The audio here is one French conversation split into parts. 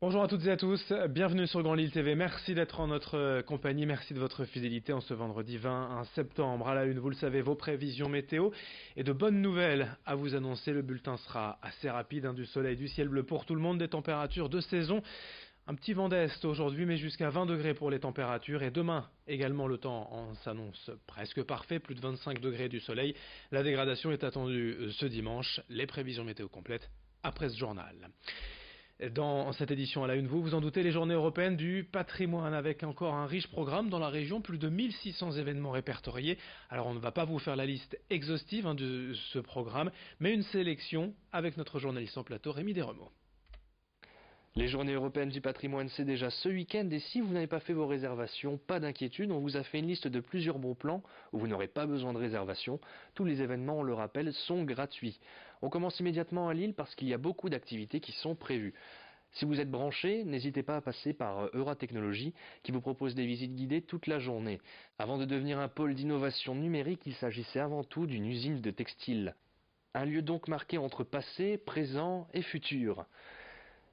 Bonjour à toutes et à tous, bienvenue sur Grand Lille TV, merci d'être en notre compagnie, merci de votre fidélité en ce vendredi 21 septembre. À la une, vous le savez, vos prévisions météo et de bonnes nouvelles à vous annoncer. Le bulletin sera assez rapide, du soleil, du ciel bleu pour tout le monde, des températures de saison. Un petit vent d'est aujourd'hui, mais jusqu'à 20 degrés pour les températures. Et demain, également, le temps s'annonce presque parfait, plus de 25 degrés du soleil. La dégradation est attendue ce dimanche. Les prévisions météo complètes après ce journal. Dans cette édition à la une, vous vous en doutez, les journées européennes du patrimoine avec encore un riche programme dans la région, plus de 1600 événements répertoriés. Alors on ne va pas vous faire la liste exhaustive de ce programme, mais une sélection avec notre journaliste en plateau Rémi Desremeaux. Les journées européennes du patrimoine, c'est déjà ce week-end et si vous n'avez pas fait vos réservations, pas d'inquiétude, on vous a fait une liste de plusieurs bons plans où vous n'aurez pas besoin de réservation. Tous les événements, on le rappelle, sont gratuits. On commence immédiatement à Lille parce qu'il y a beaucoup d'activités qui sont prévues. Si vous êtes branché, n'hésitez pas à passer par Euratechnologie qui vous propose des visites guidées toute la journée. Avant de devenir un pôle d'innovation numérique, il s'agissait avant tout d'une usine de textile. Un lieu donc marqué entre passé, présent et futur.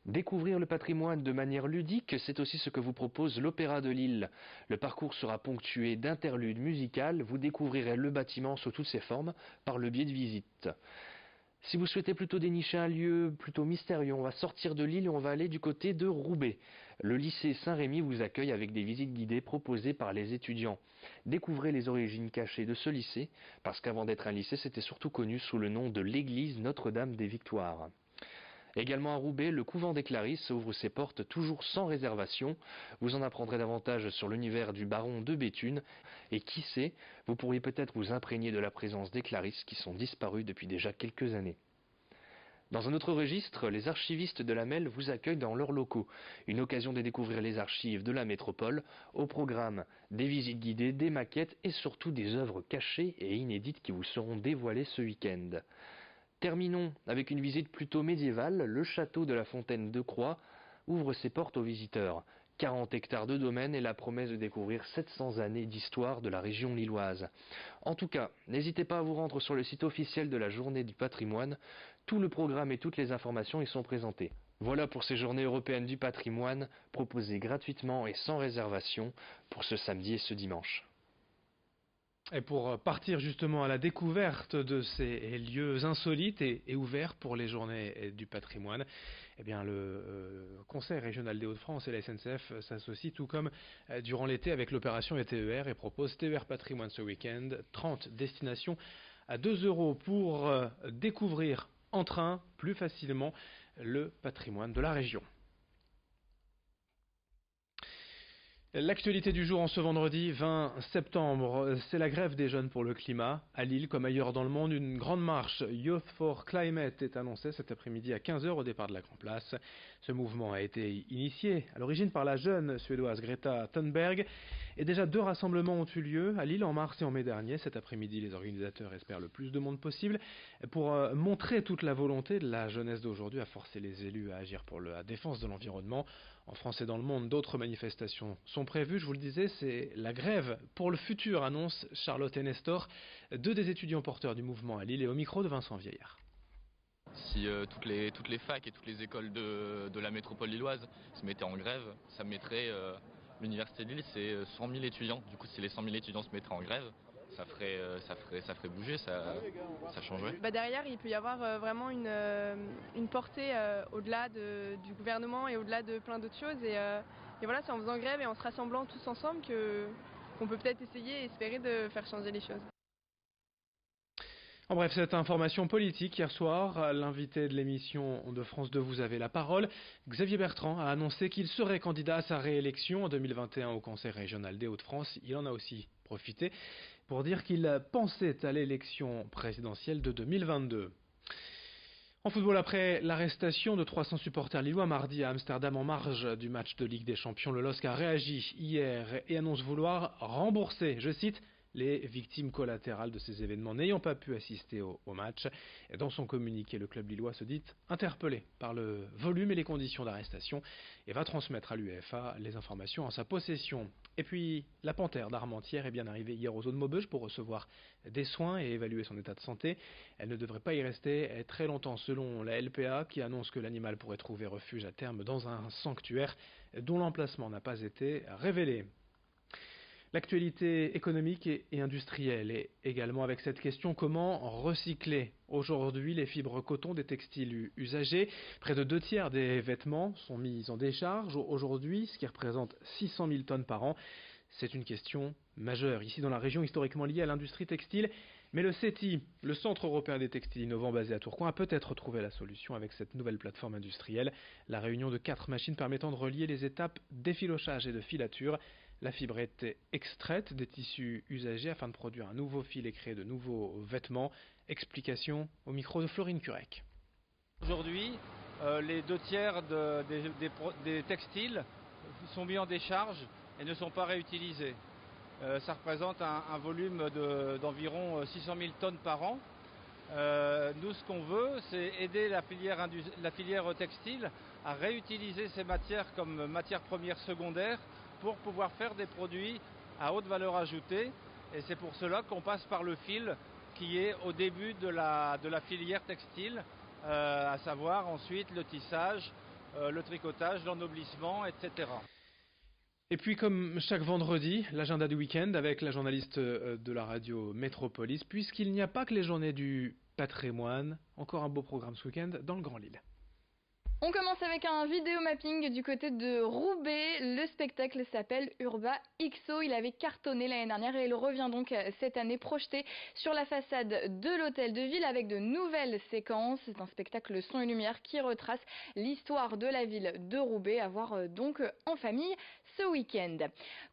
Découvrir le patrimoine de manière ludique, c'est aussi ce que vous propose l'Opéra de Lille. Le parcours sera ponctué d'interludes musicales, vous découvrirez le bâtiment sous toutes ses formes par le biais de visites. Si vous souhaitez plutôt dénicher un lieu plutôt mystérieux, on va sortir de Lille et on va aller du côté de Roubaix. Le lycée Saint-Rémy vous accueille avec des visites guidées proposées par les étudiants. Découvrez les origines cachées de ce lycée, parce qu'avant d'être un lycée, c'était surtout connu sous le nom de l'église Notre-Dame des Victoires. Également à Roubaix, le couvent des Clarisses ouvre ses portes toujours sans réservation. Vous en apprendrez davantage sur l'univers du baron de Béthune. Et qui sait, vous pourriez peut-être vous imprégner de la présence des Clarisses qui sont disparues depuis déjà quelques années. Dans un autre registre, les archivistes de la MEL vous accueillent dans leurs locaux. Une occasion de découvrir les archives de la métropole. Au programme, des visites guidées, des maquettes et surtout des œuvres cachées et inédites qui vous seront dévoilées ce week-end. Terminons avec une visite plutôt médiévale. Le château de la Fontaine de Croix ouvre ses portes aux visiteurs. 40 hectares de domaine et la promesse de découvrir 700 années d'histoire de la région lilloise. En tout cas, n'hésitez pas à vous rendre sur le site officiel de la Journée du patrimoine. Tout le programme et toutes les informations y sont présentées. Voilà pour ces journées européennes du patrimoine, proposées gratuitement et sans réservation pour ce samedi et ce dimanche. Et pour partir justement à la découverte de ces lieux insolites et ouverts pour les journées du patrimoine, eh bien le Conseil régional des Hauts-de-France et la SNCF s'associent tout comme durant l'été avec l'opération TER et proposent TER Patrimoine ce week-end, 30 destinations à 2 euros pour découvrir en train plus facilement le patrimoine de la région. L'actualité du jour en ce vendredi 20 septembre, c'est la grève des jeunes pour le climat. À Lille, comme ailleurs dans le monde, une grande marche Youth for Climate est annoncée cet après-midi à 15 heures au départ de la Grand Place. Ce mouvement a été initié à l'origine par la jeune suédoise Greta Thunberg. Et déjà 2 rassemblements ont eu lieu à Lille en mars et en mai dernier. Cet après-midi, les organisateurs espèrent le plus de monde possible pour montrer toute la volonté de la jeunesse d'aujourd'hui à forcer les élus à agir pour la défense de l'environnement. En France et dans le monde, d'autres manifestations sont prévues. Je vous le disais, c'est la grève pour le futur, annonce Charlotte et Nestor, 2 des étudiants porteurs du mouvement à Lille et au micro de Vincent Vieillard. Si toutes les facs et toutes les écoles de la métropole lilloise se mettaient en grève, ça mettrait l'université de Lille, c'est 100 000 étudiants. Du coup, si les 100 000 étudiants se mettraient en grève, ça ferait bouger, ça changerait. Derrière, il peut y avoir vraiment une portée au-delà du gouvernement et au-delà de plein d'autres choses. Et voilà, c'est en faisant grève et en se rassemblant tous ensemble qu'on peut peut-être essayer et espérer de faire changer les choses. En bref, cette information politique, hier soir, l'invité de l'émission de France 2 Vous avez la parole, Xavier Bertrand, a annoncé qu'il serait candidat à sa réélection en 2021 au Conseil régional des Hauts-de-France. Il en a aussi profité pour dire qu'il pensait à l'élection présidentielle de 2022. En football, après l'arrestation de 300 supporters lillois mardi à Amsterdam en marge du match de Ligue des Champions, le LOSC a réagi hier et annonce vouloir rembourser, je cite, les victimes collatérales de ces événements n'ayant pas pu assister au match. Et dans son communiqué, le club lillois se dit interpellé par le volume et les conditions d'arrestation et va transmettre à l'UEFA les informations en sa possession. Et puis, la panthère d'Armentières est bien arrivée hier aux zones Maubeuge pour recevoir des soins et évaluer son état de santé. Elle ne devrait pas y rester très longtemps selon la LPA qui annonce que l'animal pourrait trouver refuge à terme dans un sanctuaire dont l'emplacement n'a pas été révélé. L'actualité économique et industrielle est également avec cette question: comment recycler aujourd'hui les fibres coton des textiles usagés? Près de 2/3 des vêtements sont mis en décharge aujourd'hui, ce qui représente 600 000 tonnes par an. C'est une question majeure ici dans la région historiquement liée à l'industrie textile. Mais le CETI, le Centre européen des textiles innovants basé à Tourcoing, a peut-être trouvé la solution avec cette nouvelle plateforme industrielle. La réunion de 4 machines permettant de relier les étapes d'effilochage et de filature. La fibre est extraite des tissus usagés afin de produire un nouveau fil et créer de nouveaux vêtements. Explication au micro de Florine Curec. Aujourd'hui, les 2/3 des textiles sont mis en décharge et ne sont pas réutilisés. Ça représente un volume d'environ 600 000 tonnes par an. Nous, ce qu'on veut, c'est aider la filière textile à réutiliser ces matières comme matières premières secondaires pour pouvoir faire des produits à haute valeur ajoutée. Et c'est pour cela qu'on passe par le fil qui est au début de la filière textile, à savoir ensuite le tissage, le tricotage, l'ennoblissement, etc. Et puis comme chaque vendredi, l'agenda du week-end avec la journaliste de la radio Métropolis, puisqu'il n'y a pas que les journées du patrimoine, encore un beau programme ce week-end dans le Grand Lille. On commence avec un vidéo mapping du côté de Roubaix. Le spectacle s'appelle Urba XO. Il avait cartonné l'année dernière et il revient donc cette année projeté sur la façade de l'hôtel de ville avec de nouvelles séquences. C'est un spectacle son et lumière qui retrace l'histoire de la ville de Roubaix à voir donc en famille ce week-end.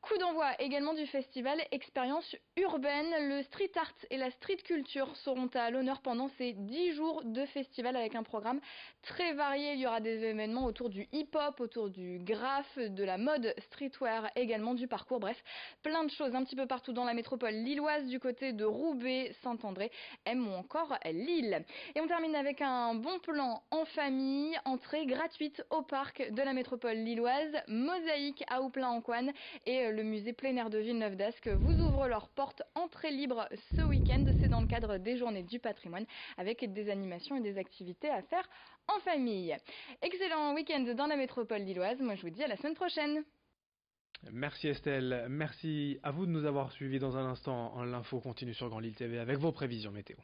Coup d'envoi également du festival Expérience urbaine. Le street art et la street culture seront à l'honneur pendant ces 10 jours de festival avec un programme très varié. Il y aura des événements autour du hip-hop, autour du graphe, de la mode streetwear, également du parcours. Bref, plein de choses un petit peu partout dans la métropole lilloise, du côté de Roubaix, Saint-André, M ou encore Lille. Et on termine avec un bon plan en famille, entrée gratuite au parc de la métropole lilloise. Mosaïque à Houplain-en-Couanne et le musée plein air de Villeneuve d'Ascq vous ouvrent leurs portes, entrée libre ce week-end. C'est dans le cadre des journées du patrimoine avec des animations et des activités à faire en famille. Excellent week-end dans la métropole lilloise. Moi, je vous dis à la semaine prochaine. Merci Estelle. Merci à vous de nous avoir suivis. Dans un instant, l'info continue sur Grand Lille TV avec vos prévisions météo.